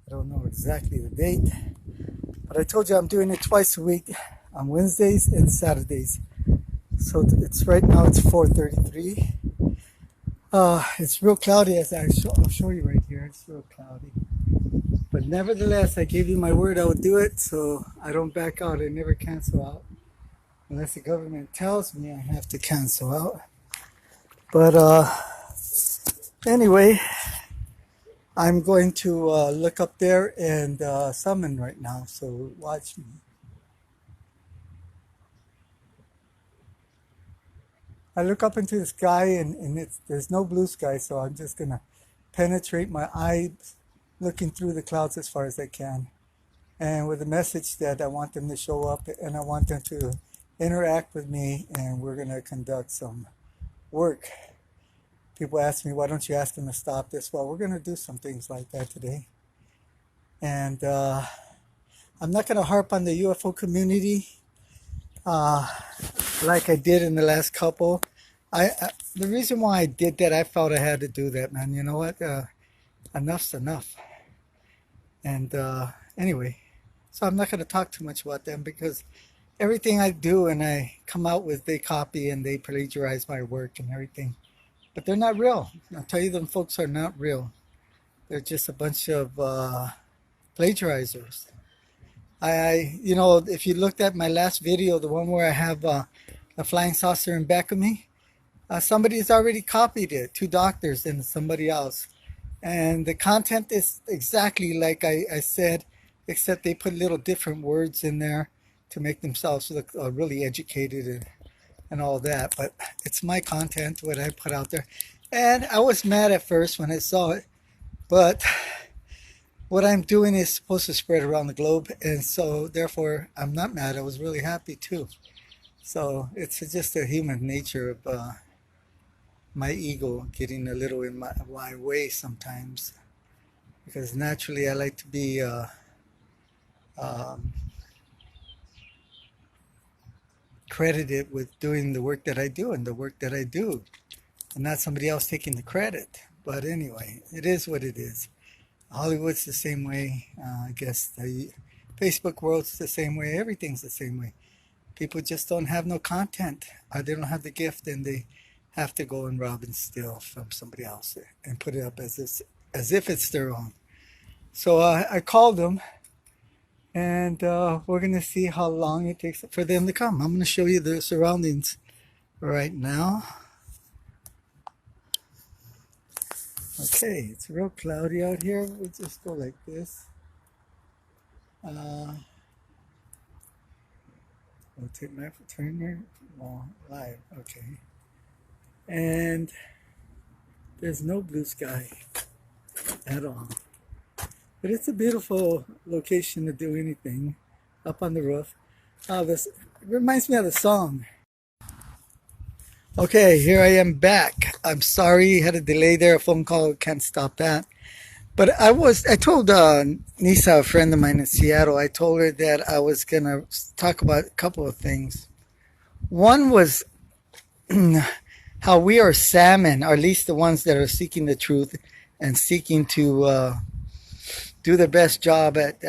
I don't know exactly the date, but I told you I'm doing it twice a week on Wednesdays and Saturdays. So it's right now it's 4:33. It's real cloudy as I'll show you right here. It's real cloudy. But nevertheless, I gave you my word I would do it, so I don't back out. I never cancel out. Unless the government tells me I have to cancel out. But anyway, I'm going to look up there and summon right now, so watch me. I look up into the sky and there's no blue sky, so I'm just going to penetrate my eyes looking through the clouds as far as I can. And with a message that I want them to show up and I want them to interact with me, and we're going to conduct some work. People ask me, why don't you ask them to stop this? Well, we're going to do some things like that today. And I'm not going to harp on the UFO community like I did in the last couple. The reason why I did that, I felt I had to do that, man. You know what? Enough's enough. And anyway, so I'm not going to talk too much about them because everything I do and I come out with, they copy and they plagiarize my work and everything. But they're not real. I'll tell you, them folks are not real. They're just a bunch of plagiarizers. You know, if you looked at my last video, the one where I have a flying saucer in back of me, somebody's already copied it, two doctors and somebody else. And the content is exactly like I said, except they put little different words in there to make themselves look really educated and all that. But it's my content, what I put out there. And I was mad at first when I saw it, but what I'm doing is supposed to spread around the globe, and so therefore I'm not mad. I was really happy too. So it's just a human nature of my ego getting a little in my way sometimes, because naturally I like to be credited with doing the work that I do and the work that I do, and not somebody else taking the credit. But anyway, it is what it is. Hollywood's the same way. I guess the Facebook world's the same way. Everything's the same way. People just don't have no content. They don't have the gift, and they have to go and rob and steal from somebody else and put it up as if it's their own. So I called them, and we're going to see how long it takes for them to come. I'm going to show you the surroundings right now. Okay, it's real cloudy out here. We'll just go like this. Rotate my turn here. Oh, live. Okay. And there's no blue sky at all. But it's a beautiful location to do anything up on the roof. This reminds me of the song. Okay, here I am back. I'm sorry, had a delay there, a phone call, can't stop that. But I told Nisa, a friend of mine in Seattle, I told her that I was going to talk about a couple of things. One was how we are salmon, or at least the ones that are seeking the truth and seeking to do their best job at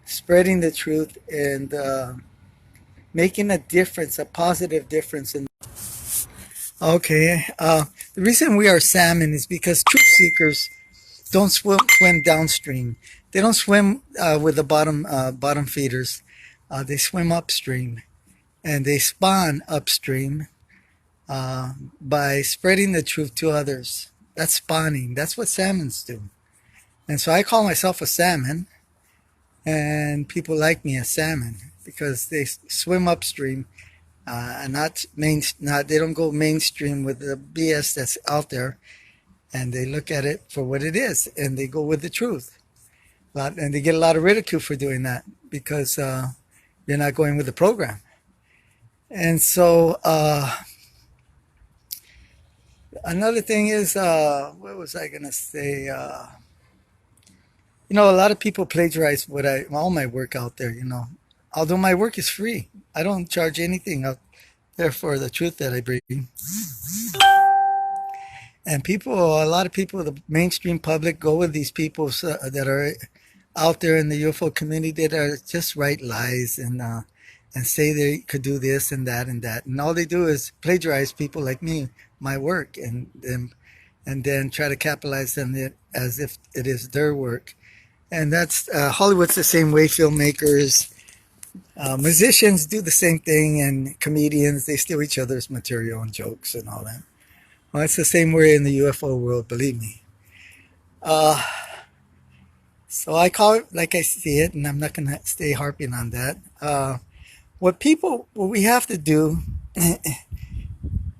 spreading the truth and making a difference, a positive difference. Okay, the reason we are salmon is because truth seekers don't swim downstream. They don't swim with the bottom feeders. They swim upstream, and they spawn upstream by spreading the truth to others. That's spawning. That's what salmons do. And so I call myself a salmon, and people like me as salmon because they swim upstream and they don't go mainstream with the BS that's out there, and they look at it for what it is, and they go with the truth. And they get a lot of ridicule for doing that because they're not going with the program. And so another thing is, what was I going to say? You know, a lot of people plagiarize all my work out there, you know. Although my work is free. I don't charge anything out there for the truth that I bring. And people, a lot of people, the mainstream public go with these people that are out there in the UFO community that are just write lies and say they could do this and that, and all they do is plagiarize people like me, my work, and then try to capitalize on it as if it is their work. And that's Hollywood's the same way. Filmmakers, musicians do the same thing, and comedians, they steal each other's material and jokes and all that. Well, it's the same way in the UFO world, believe me. Uh, so I call it like I see it, and I'm not going to stay harping on that. What we have to do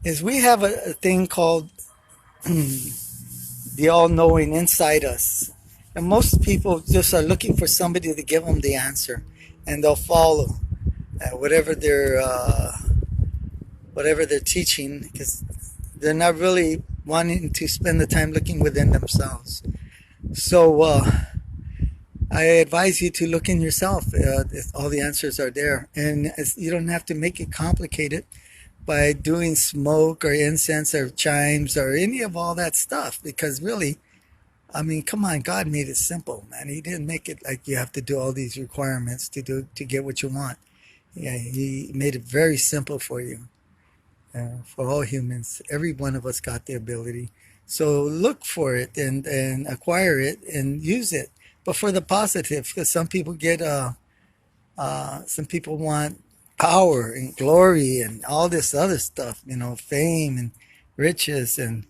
is we have a thing called the all-knowing inside us. And most people just are looking for somebody to give them the answer, and they'll follow whatever they're teaching, because they're not really wanting to spend the time looking within themselves. So I advise you to look in yourself. All the answers are there, and you don't have to make it complicated by doing smoke or incense or chimes or any of all that stuff, because really, I mean, come on, God made it simple, man. He didn't make it like you have to do all these requirements to get what you want. Yeah, he made it very simple for you, for all humans. Every one of us got the ability. So look for it and acquire it and use it, but for the positive, because some people want power and glory and all this other stuff, fame and riches, and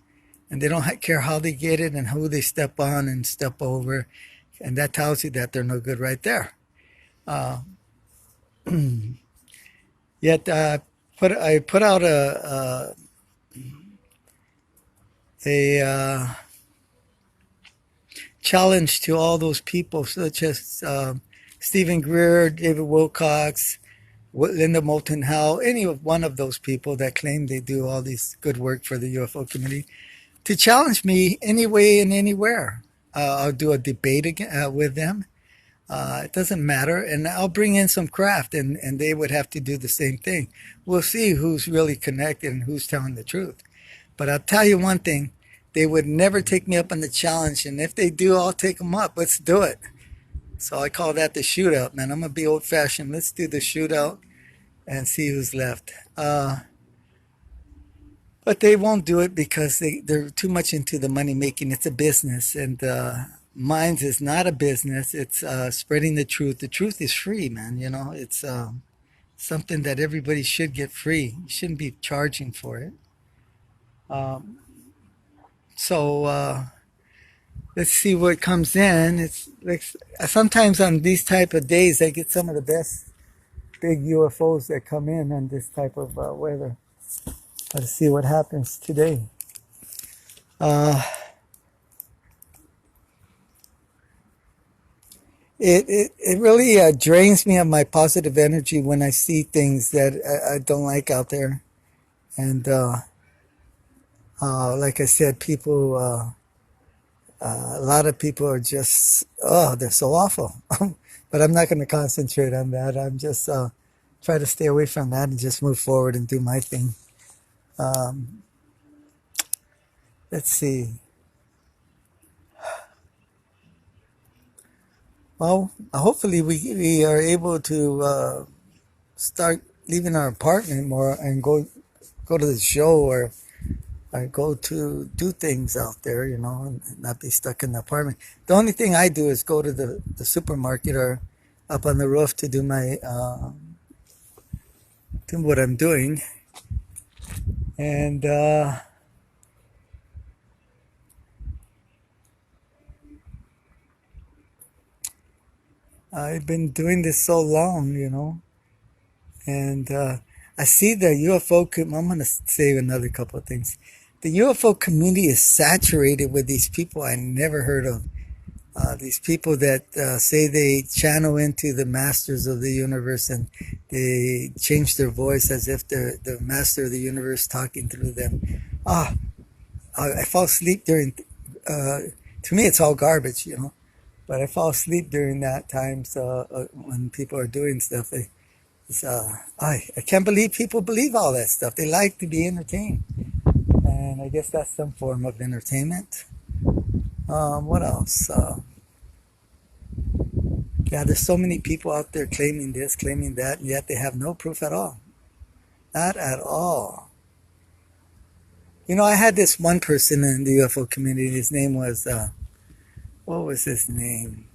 they don't care how they get it and who they step on and step over, and that tells you that they're no good right there. Uh, Yet I put out a challenge to all those people, such as Stephen Greer, David Wilcox, Linda Moulton Howe, any one of those people that claim they do all this good work for the UFO community, to challenge me anyway and anywhere. I'll do a debate again, with them. It doesn't matter, and I'll bring in some craft, and they would have to do the same thing. We'll see who's really connected and who's telling the truth. But I'll tell you one thing, they would never take me up on the challenge, and if they do, I'll take them up. Let's do it. So I call that the shootout, man. I'm going to be old-fashioned. Let's do the shootout and see who's left. But they won't do it because they're too much into the money making. It's a business, and mine is not a business. It's spreading the truth. The truth is free, man. It's something that everybody should get free. You shouldn't be charging for it. Um, so let's see what comes in. It's like sometimes on these type of days, I get some of the best big UFOs that come in on this type of weather. Let's see what happens today. Uh, it really drains me of my positive energy when I see things that I don't like out there. And like I said, a lot of people are just, they're so awful. But I'm not going to concentrate on that. I'm just try to stay away from that and just move forward and do my thing. Um, let's see. Well, hopefully we are able to start leaving our apartment more and go to the show, or go to do things out there, and not be stuck in the apartment. The only thing I do is go to the supermarket or up on the roof to do my do what I'm doing, and I've been doing this so long, and I see the UFO. I'm going to say another couple of things. The UFO community is saturated with these people I never heard of. These people that say they channel into the masters of the universe, and they change their voice as if they're the master of the universe talking through them. Ah, I fall asleep during. To me, it's all garbage. But I fall asleep during that time. So when people are doing stuff, I can't believe people believe all that stuff. They like to be entertained, And I guess that's some form of entertainment. What else? Yeah, there's so many people out there claiming this, claiming that, and yet they have no proof at all. Not at all. You know, I had this one person in the UFO community. His name was, what was his name?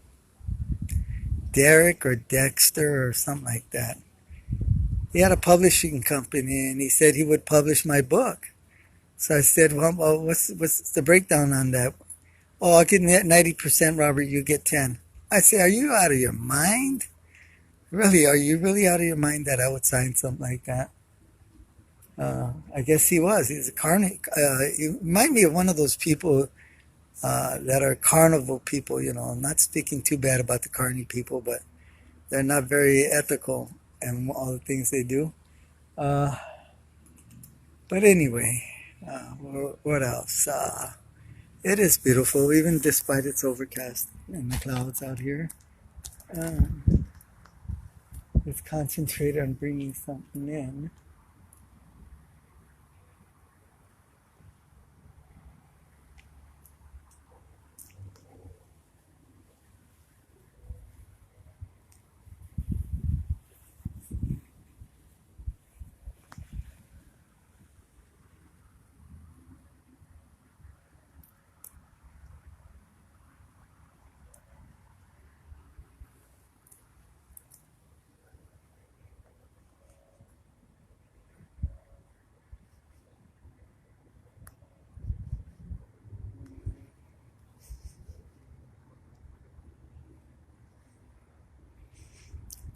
Derek or Dexter or something like that. He had a publishing company and he said he would publish my book. So I said, well what's the breakdown on that? Oh, I'll get 90%, Robert, you get 10. I said, are you out of your mind? Really, are you really out of your mind that I would sign something like that? I guess he was. He's a you remind me of one of those people that are carnival people, you know. I'm not speaking too bad about the carny people, but they're not very ethical in all the things they do. Uh, but anyway, what else? It is beautiful, even despite it's overcast and the clouds out here. Uh, let's concentrate on bringing something in.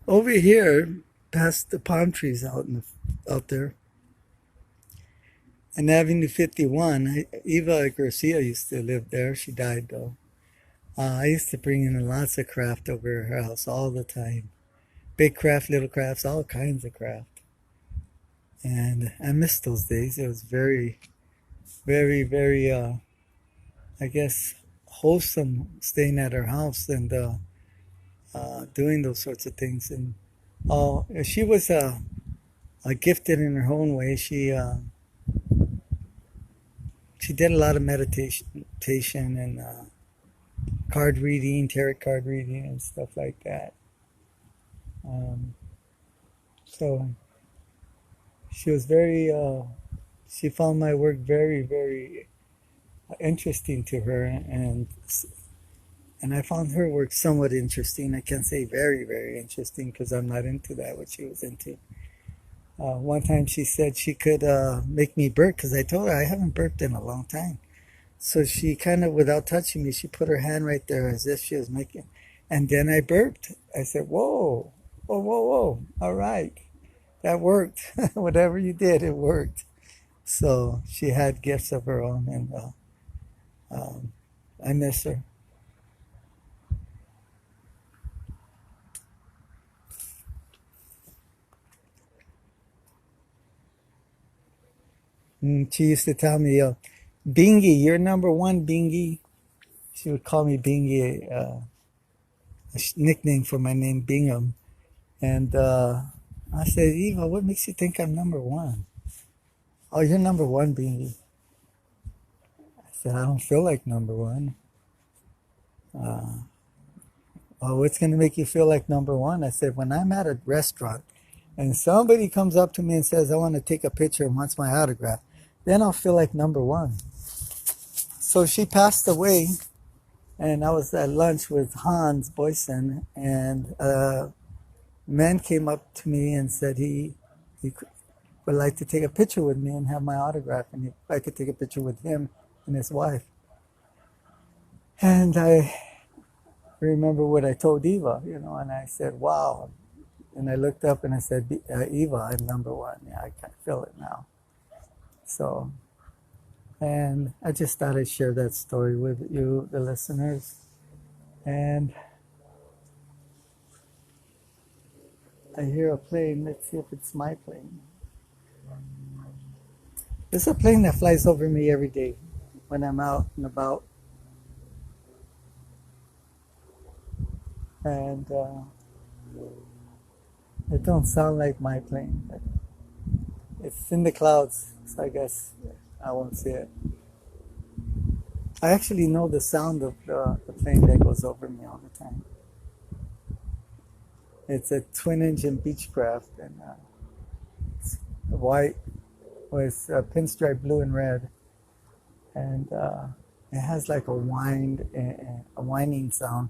Over here, past the palm trees out there, and Avenue 51, Eva Garcia used to live there. She died though. I used to bring in lots of craft over her house all the time. Big craft, little crafts, all kinds of craft. And I miss those days. It was very, very, very, I guess, wholesome staying at her house and doing those sorts of things. And she was gifted in her own way. She did a lot of meditation and card reading, tarot card reading, and stuff like that. Um, so she was very. She found my work very, very interesting to her, and I found her work somewhat interesting. I can't say very, very interesting because I'm not into that, what she was into. One time she said she could make me burp because I told her I haven't burped in a long time. So she kind of, without touching me, she put her hand right there as if she was making, and then I burped. I said, whoa, whoa, whoa, whoa. All right. That worked. Whatever you did, it worked. So she had gifts of her own, and I miss her. She used to tell me, Bingy, you're number one, Bingy. She would call me Bingy, a nickname for my name, Bingham. And I said, Eva, what makes you think I'm number one? Oh, you're number one, Bingy. I said, I don't feel like number one. Oh, what's going to make you feel like number one? I said, when I'm at a restaurant and somebody comes up to me and says, I want to take a picture and wants my autograph, then I'll feel like number one. So she passed away, and I was at lunch with Hans Boysen, and a man came up to me and said he would like to take a picture with me and have my autograph, and if I could take a picture with him and his wife. And I remember what I told Eva, and I said, wow. And I looked up and I said, Eva, I'm number one. Yeah, I can feel it now. So, and I just thought I'd share that story with you, the listeners. And I hear a plane. Let's see if it's my plane. There's a plane that flies over me every day when I'm out and about. And it don't sound like my plane, but it's in the clouds. So I guess I won't see it. I actually know the sound of the plane that goes over me all the time. It's a twin-engine Beechcraft, and it's white with pinstripe blue and red, and it has like a whining sound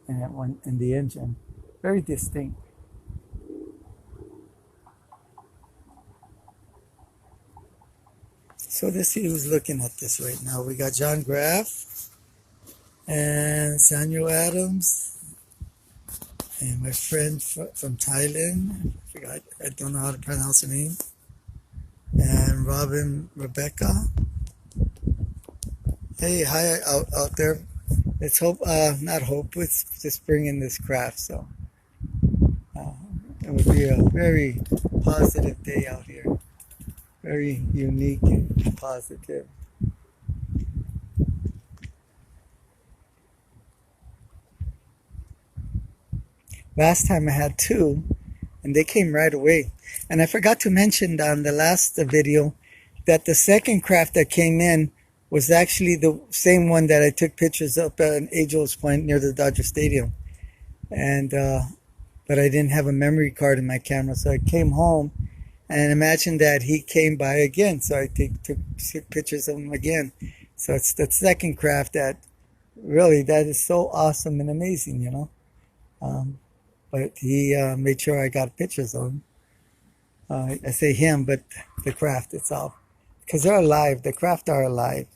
in the engine, very distinct. So let's see who's looking at this right now. We got John Graff and Samuel Adams and my friend from Thailand. I forgot, I don't know how to pronounce her name. And Robin Rebecca. Hey, hi out there. Let's hope, not hope, let's just bring in this craft. So uh, it would be a very positive day out here. Very unique and positive. Last time I had two, and they came right away. And I forgot to mention on the last video that the second craft that came in was actually the same one that I took pictures of at Angels Point near the Dodger Stadium. And but I didn't have a memory card in my camera, so I came home and imagine that he came by again. So I took pictures of him again. So it's the second craft that really, that is so awesome and amazing, you know. But he made sure I got pictures of him. I say him, but the craft itself. Because they're alive. The craft are alive.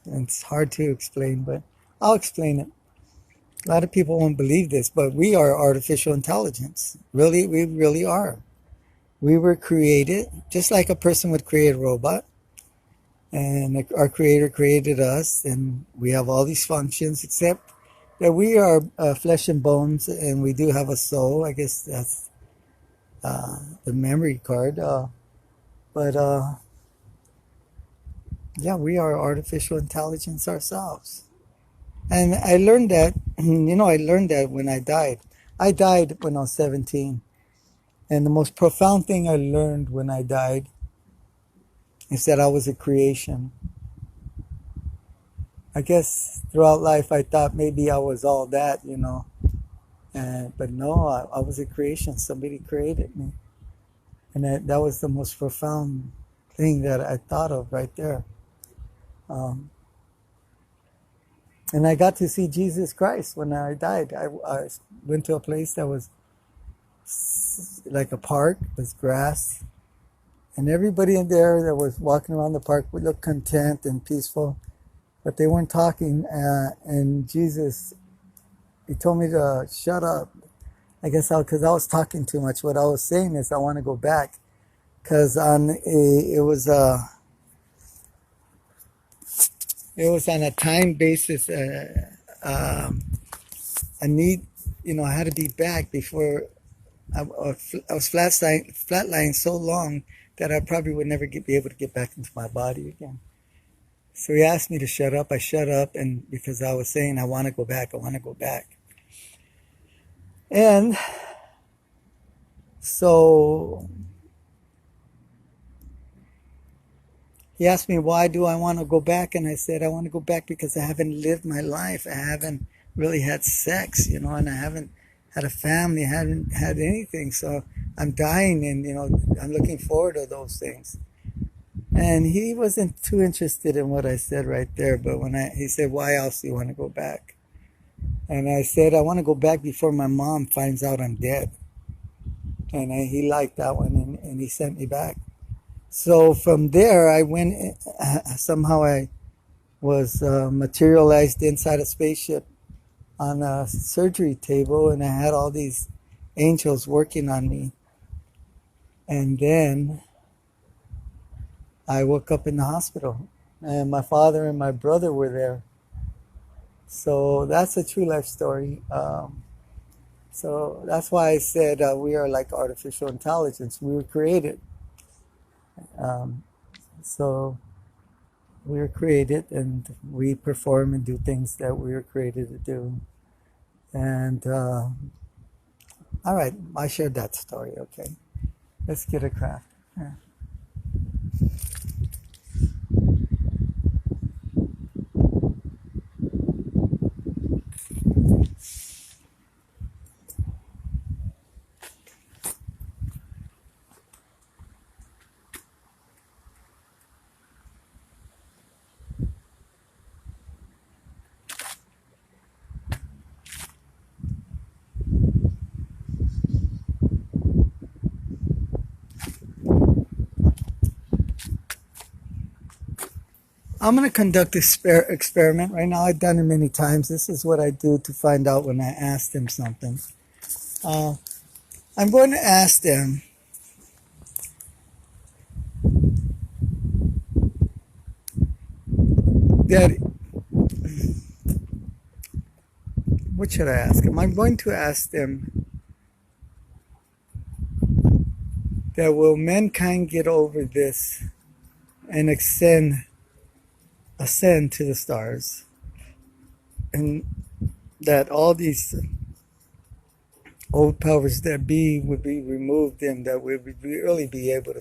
And it's hard to explain, but I'll explain it. A lot of people won't believe this, but we are artificial intelligence. Really, we really are. We were created just like a person would create a robot. And our creator created us, and we have all these functions, except that we are flesh and bones, and we do have a soul. I guess that's the memory card. But yeah, we are artificial intelligence ourselves. And I learned that, I learned that when I died. I died when I was 17. And the most profound thing I learned when I died is that I was a creation. I guess throughout life I thought maybe I was all that, but no, I was a creation. Somebody created me. And that was the most profound thing that I thought of right there. And I got to see Jesus Christ when I died. I went to a place that was like a park with grass. And everybody in there that was walking around the park would look content and peaceful. But they weren't talking. And Jesus, he told me to shut up. I guess because I was talking too much. What I was saying is I want to go back. Because it was on a time basis. I need, I had to be back before I was flatlying so long that I probably would never be able to get back into my body again. So he asked me to shut up. I shut up, and because I was saying I want to go back, I want to go back. And so he asked me, why do I want to go back? And I said, I want to go back because I haven't lived my life. I haven't really had sex, and I haven't had a family, I haven't had anything. So I'm dying, and, I'm looking forward to those things. And he wasn't too interested in what I said right there. But he said, why else do you want to go back? And I said, I want to go back before my mom finds out I'm dead. And he liked that one, and he sent me back. So from there, I went, somehow I was materialized inside a spaceship on a surgery table, and I had all these angels working on me. And then I woke up in the hospital, and my father and my brother were there. So that's a true life story. So that's why I said we are like artificial intelligence. We were created. So we were created, and we perform and do things that we were created to do. And all right, I shared that story. Okay, let's get a craft. Yeah. I'm going to conduct this experiment right now. I've done it many times. This is what I do to find out when I ask them something. Uh, I'm going to ask them that, what should I ask them? I'm going to ask them that will mankind get over this and ascend to the stars, and that all these old powers that be would be removed, and that we would really be able to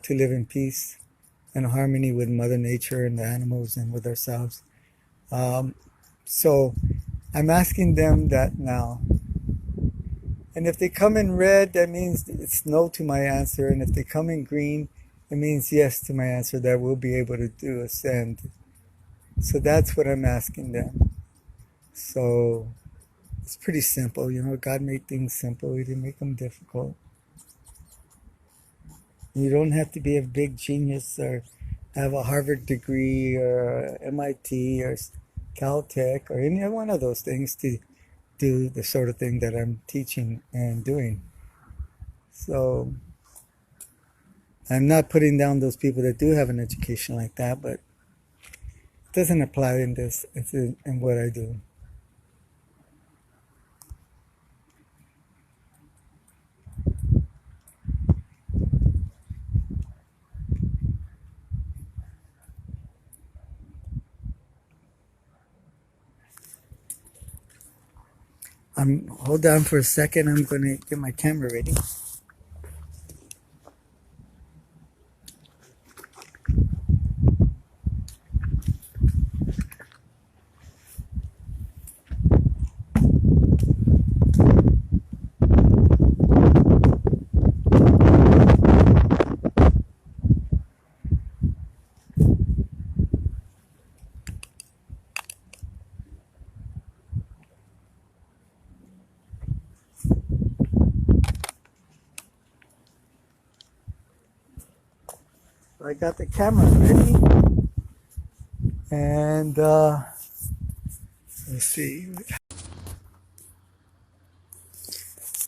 live in peace and harmony with Mother Nature and the animals and with ourselves. Um, so I'm asking them that now. And if they come in red, that means it's no to my answer. And if they come in green, it means yes to my answer, that we'll be able to do ascend. So that's what I'm asking them. So it's pretty simple. God made things simple. He didn't make them difficult. You don't have to be a big genius or have a Harvard degree or MIT or Caltech or any one of those things to do the sort of thing that I'm teaching and doing. So I'm not putting down those people that do have an education like that, but it doesn't apply in this. It's in what I do. Hold on for a second. I'm going to get my camera ready. I got the camera ready, and let's see.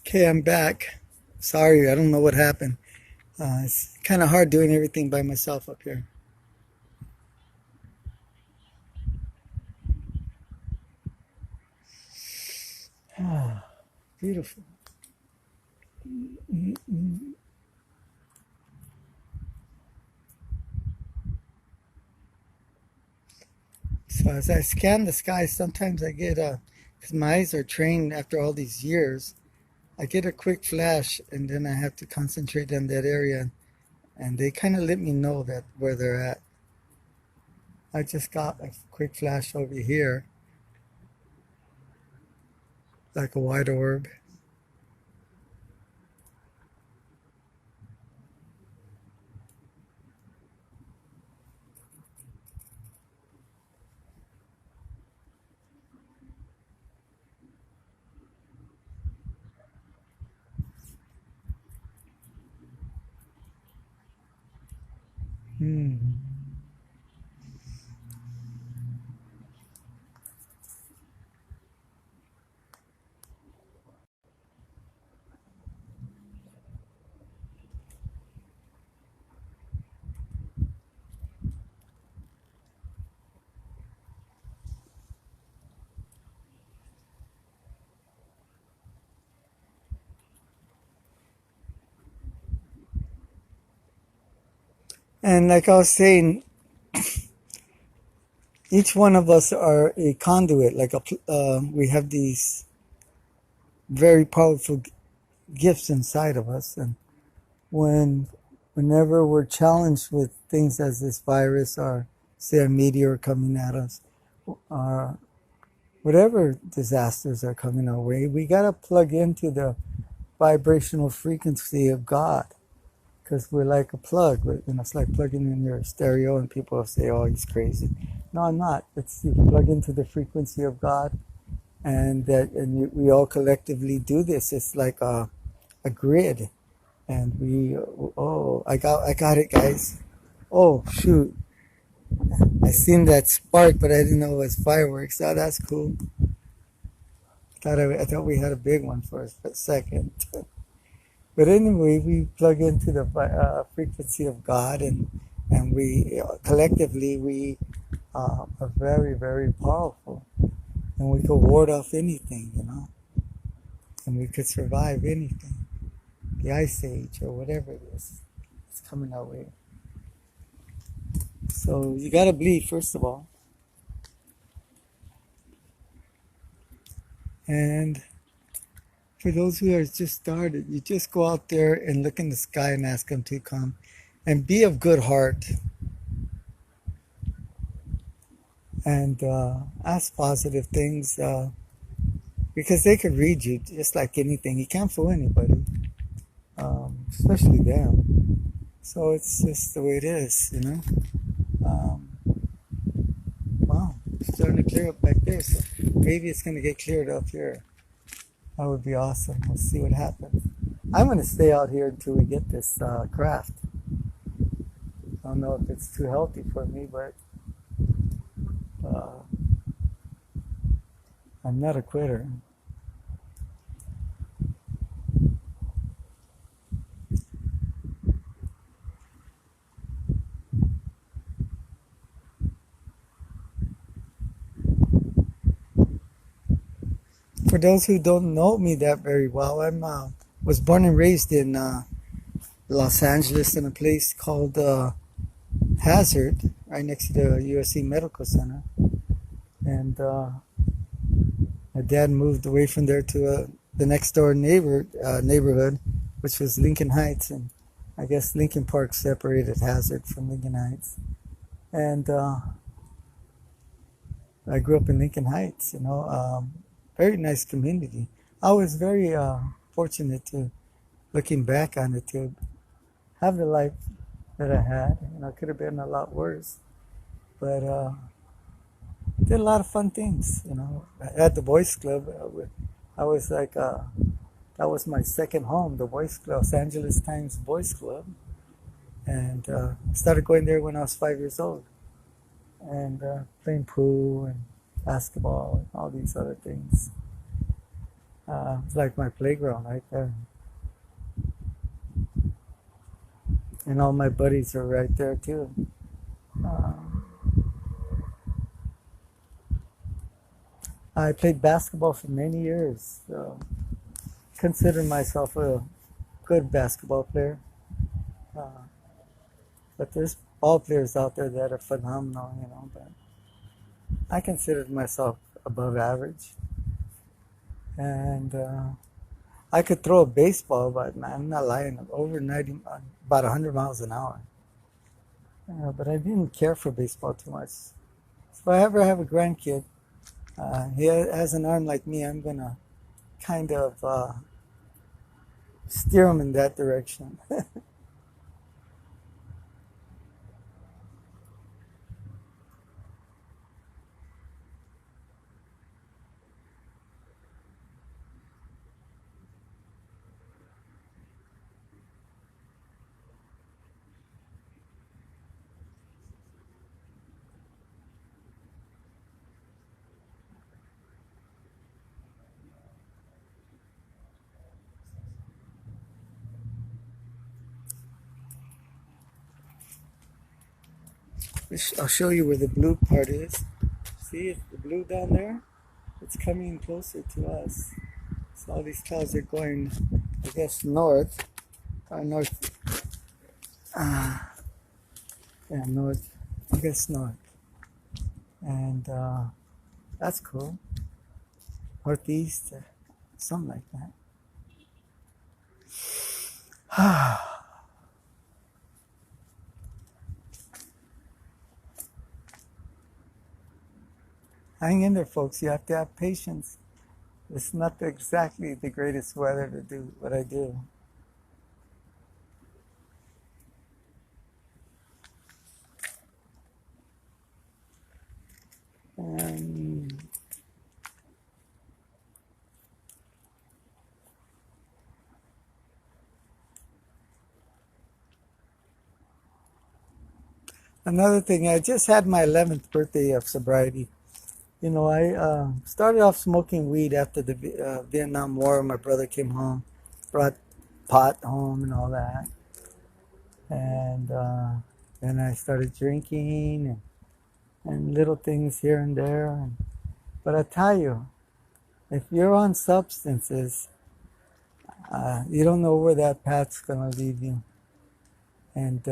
Okay, I'm back. Sorry, I don't know what happened. It's kind of hard doing everything by myself up here. Ah, beautiful. So as I scan the sky, sometimes I get because my eyes are trained after all these years, I get a quick flash, and then I have to concentrate on that area, and they kind of let me know that where they're at. I just got a quick flash over here, like a white orb. Hmm. And like I was saying, each one of us are a conduit. We have these very powerful gifts inside of us, and whenever we're challenged with things as this virus, or say a meteor coming at us, or whatever disasters are coming our way, we gotta plug into the vibrational frequency of God, because we're like a plug. It's like plugging in your stereo, and people say, "Oh, he's crazy." No, I'm not. It's you plug into the frequency of God, and we all collectively do this. It's like a grid, and I got it, guys. Oh shoot! I seen that spark, but I didn't know it was fireworks. Oh, that's cool. I thought we had a big one for a second. But anyway, we plug into the frequency of God, and we collectively we are very, very powerful, and we could ward off anything, and we could survive anything, the ice age or whatever it is. It's coming our way. So you gotta believe first of all, and for those who are just started, you just go out there and look in the sky and ask them to come, and be of good heart, and ask positive things. Because they could read you just like anything. You can't fool anybody, especially them. So it's just the way it is. Um, wow, it's starting to clear up back there. So maybe it's going to get cleared up here. That would be awesome. We'll see what happens. I'm going to stay out here until we get this craft. I don't know if it's too healthy for me, but uh, I'm not a quitter. For those who don't know me that very well, I was born and raised in Los Angeles in a place called Hazard, right next to the USC Medical Center. And my dad moved away from there to the next door neighborhood, which was Lincoln Heights. And I guess Lincoln Park separated Hazard from Lincoln Heights. And I grew up in Lincoln Heights, very nice community. I was very fortunate to, looking back on it, to have the life that I had. It could have been a lot worse, but did a lot of fun things. At the Boys Club, I was like, that was my second home, the Boys Club, Los Angeles Times Boys Club, and I started going there when I was 5 years old, and playing pool and basketball and all these other things. It's like my playground right there. And all my buddies are right there too. Um, I played basketball for many years. So consider myself a good basketball player. Uh, but there's ball players out there that are phenomenal, but I considered myself above average. And I could throw a baseball, but man, I'm not lying, over 90, about 100 miles an hour. But I didn't care for baseball too much. If I ever have a grandkid, he has an arm like me, I'm going to kind of steer him in that direction. I'll show you where the blue part is. See the blue down there? It's coming closer to us. So all these clouds are going, I guess, north. North. Yeah, north. I guess north. And that's cool. Northeast, something like that. Hang in there, folks. You have to have patience. It's not exactly the greatest weather to do what I do. And Another thing, I just had my 11th birthday of sobriety. You know, I started off smoking weed after the Vietnam War. My brother came home, brought pot home and all that. And then I started drinking and little things here and there. But I tell you, if you're on substances, you don't know where that path's going to lead you. And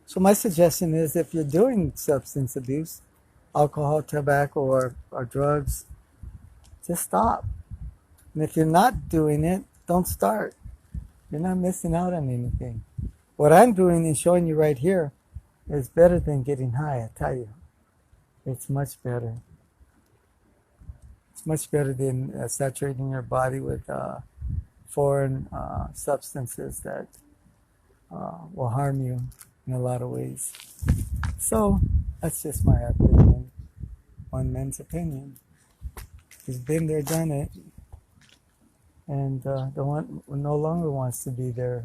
so my suggestion is if you're doing substance abuse, alcohol, tobacco, or drugs, just stop. And if you're not doing it, don't start. You're not missing out on anything. What I'm doing and showing you right here is better than getting high, I tell you. It's much better. It's much better than saturating your body with foreign substances that will harm you in a lot of ways. So that's just my opinion, one man's opinion. He's been there, done it, and the one who no longer wants to be there,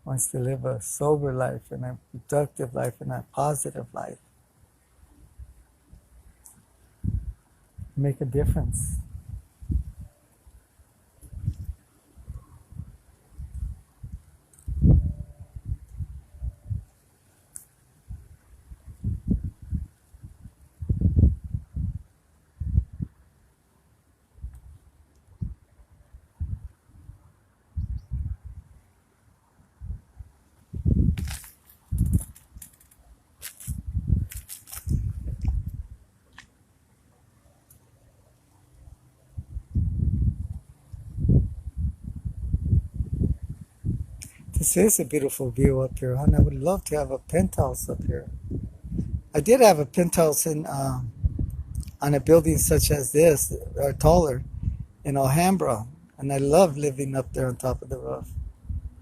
wants to live a sober life and a productive life and a positive life. Make a difference. This is a beautiful view up here, and I would love to have a penthouse up here. I did have a penthouse on a building such as this, or taller, in Alhambra, and I love living up there on top of the roof.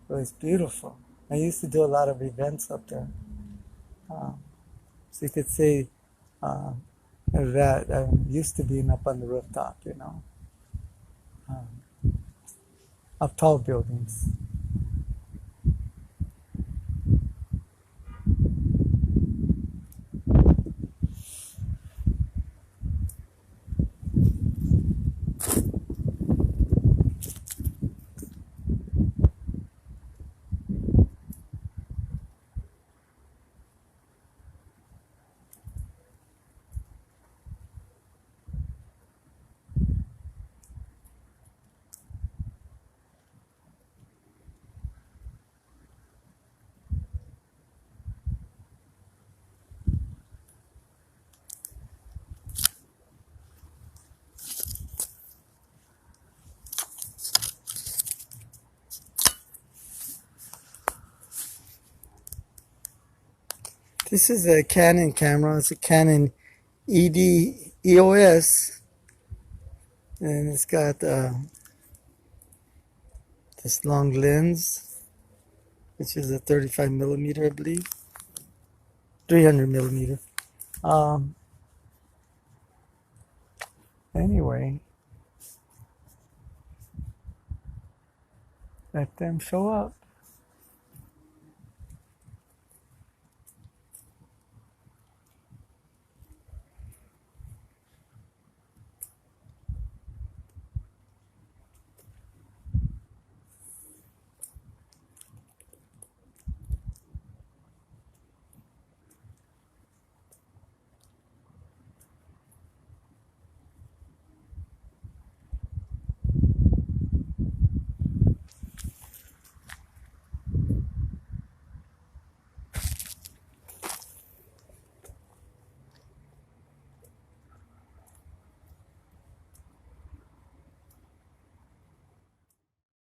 It was beautiful. I used to do a lot of events up there. So you could say that I'm used to being up on the rooftop, you know, of tall buildings. This is a Canon camera. It's a Canon ED EOS, and it's got this long lens, which is a 35 millimeter, I believe, 300 millimeter. Um, anyway, let them show up.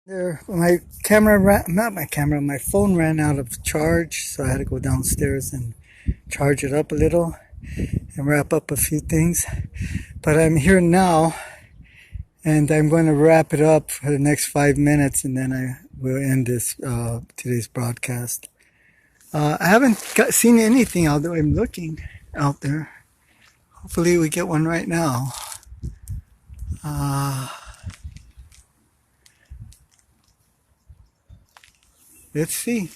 There, my camera ran, not my camera, my phone ran out of charge, so I had to go downstairs and charge it up a little and wrap up a few things. But I'm here now, and I'm going to wrap it up for the next 5 minutes, and then I will end this today's broadcast. I haven't seen anything out there. I'm looking out there. Hopefully we get one right now. Let's see.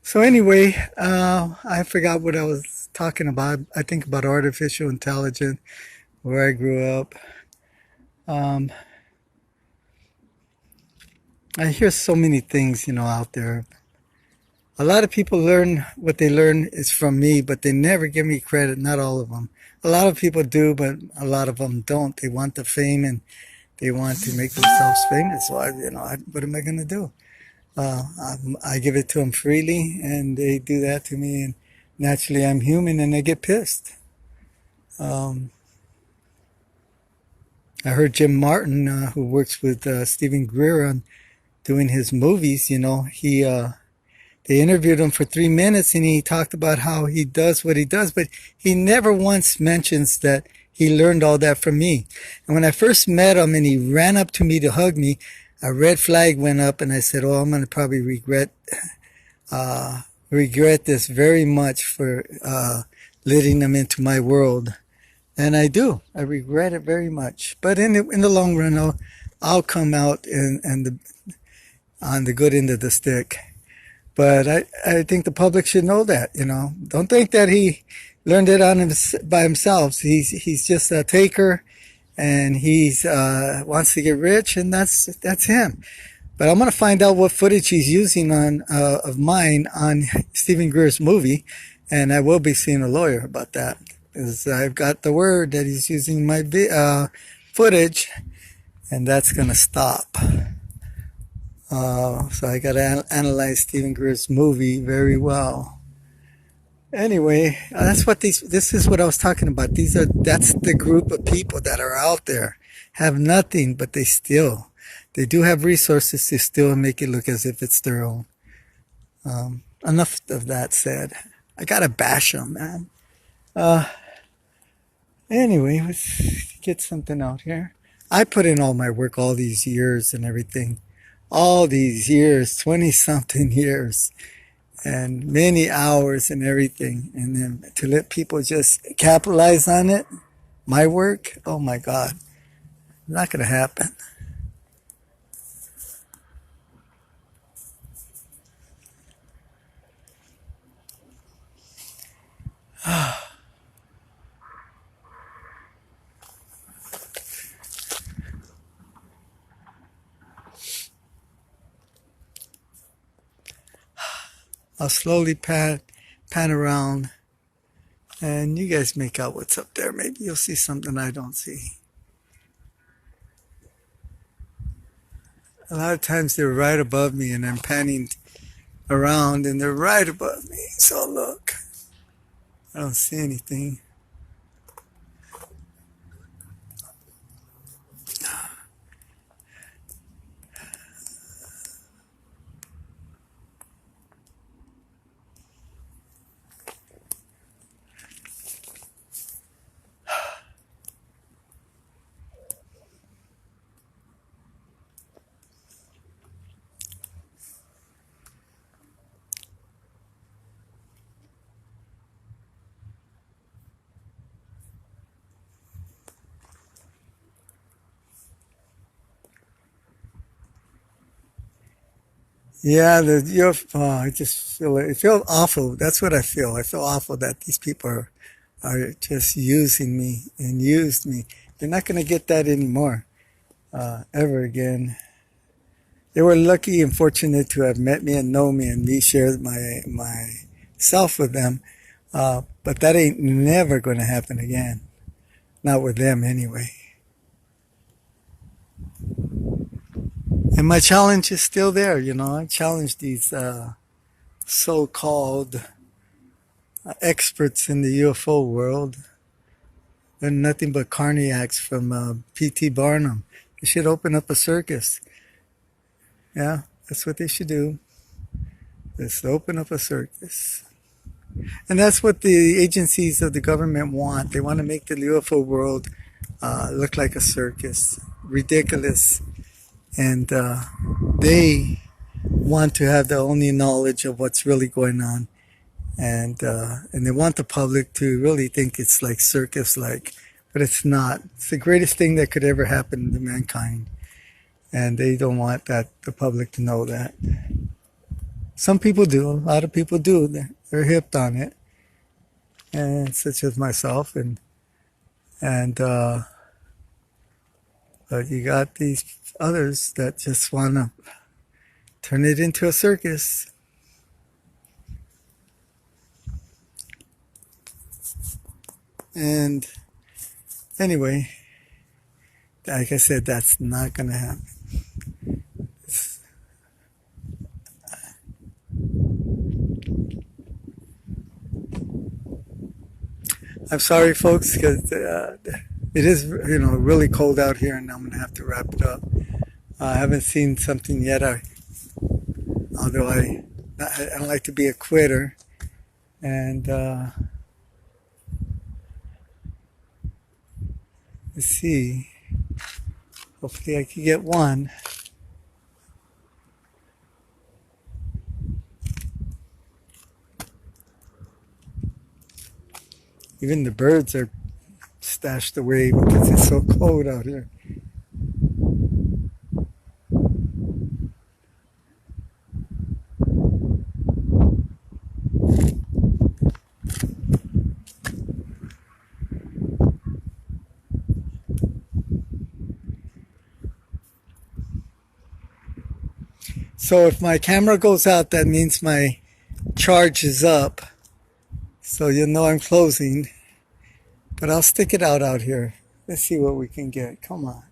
So anyway, I forgot what I was talking about. I think about artificial intelligence, where I grew up. Um, I hear so many things, out there. A lot of people learn what they learn is from me, but they never give me credit. Not all of them. A lot of people do, but a lot of them don't. They want the fame and they want to make themselves famous. So what am I going to do? I give it to them freely, and they do that to me. And naturally, I'm human, and I get pissed. Um, I heard Jim Martin, who works with Stephen Greer on doing his movies. He they interviewed him for 3 minutes, and he talked about how he does what he does, but he never once mentions that he learned all that from me. And when I first met him, and he ran up to me to hug me, a red flag went up, and I said, "Oh, I'm going to probably regret this very much for letting them into my world." And I do. I regret it very much. But in the long run, I'll come out on the good end of the stick. But I think the public should know that. Don't think that he learned it by himself. He's just a taker, and he's wants to get rich, and that's him. But I'm gonna find out what footage he's using of mine on Stephen Greer's movie, and I will be seeing a lawyer about that, because I've got the word that he's using my footage, and that's gonna stop. So I gotta analyze Stephen Greer's movie very well. Anyway, this is what I was talking about. That's the group of people that are out there, have nothing, but they do have resources to steal and make it look as if it's their own. Enough of that said. I gotta bash them, man. Anyway, let's get something out here. I put in all my work all these years and everything. All these years, 20 something years, and many hours and everything. And then to let people just capitalize on it, my work, oh my God, not going to happen. I'll slowly pan around, and you guys make out what's up there. Maybe you'll see something I don't see. A lot of times they're right above me, and I'm panning around, and they're right above me. So look, I don't see anything. Yeah, the UFO. I just feel it. I feel awful. That's what I feel. I feel awful that these people are just using me and used me. They're not going to get that anymore, ever again. They were lucky and fortunate to have met me and know me, and me share myself with them. But that ain't never going to happen again. Not with them anyway. And my challenge is still there. I challenge these so-called experts in the UFO world. They're nothing but carniacs from P.T. Barnum. They should open up a circus. Yeah, that's what they should do. Just open up a circus. And that's what the agencies of the government want. They want to make the UFO world look like a circus. Ridiculous. And they want to have the only knowledge of what's really going on. And they want the public to really think it's like circus-like. But it's not. It's the greatest thing that could ever happen to mankind. And they don't want the public to know that. Some people do. A lot of people do. They're hipped on it, and such as myself. And but you got these others that just want to turn it into a circus. And anyway, like I said, that's not going to happen. I'm sorry, folks, because it is, really cold out here, and I'm going to have to wrap it up. I haven't seen something yet. Although I don't like to be a quitter, and let's see. Hopefully, I can get one. Even the birds are stashed away because it's so cold out here. So if my camera goes out, that means my charge is up. So you'll know I'm closing. But I'll stick it out here. Let's see what we can get. Come on.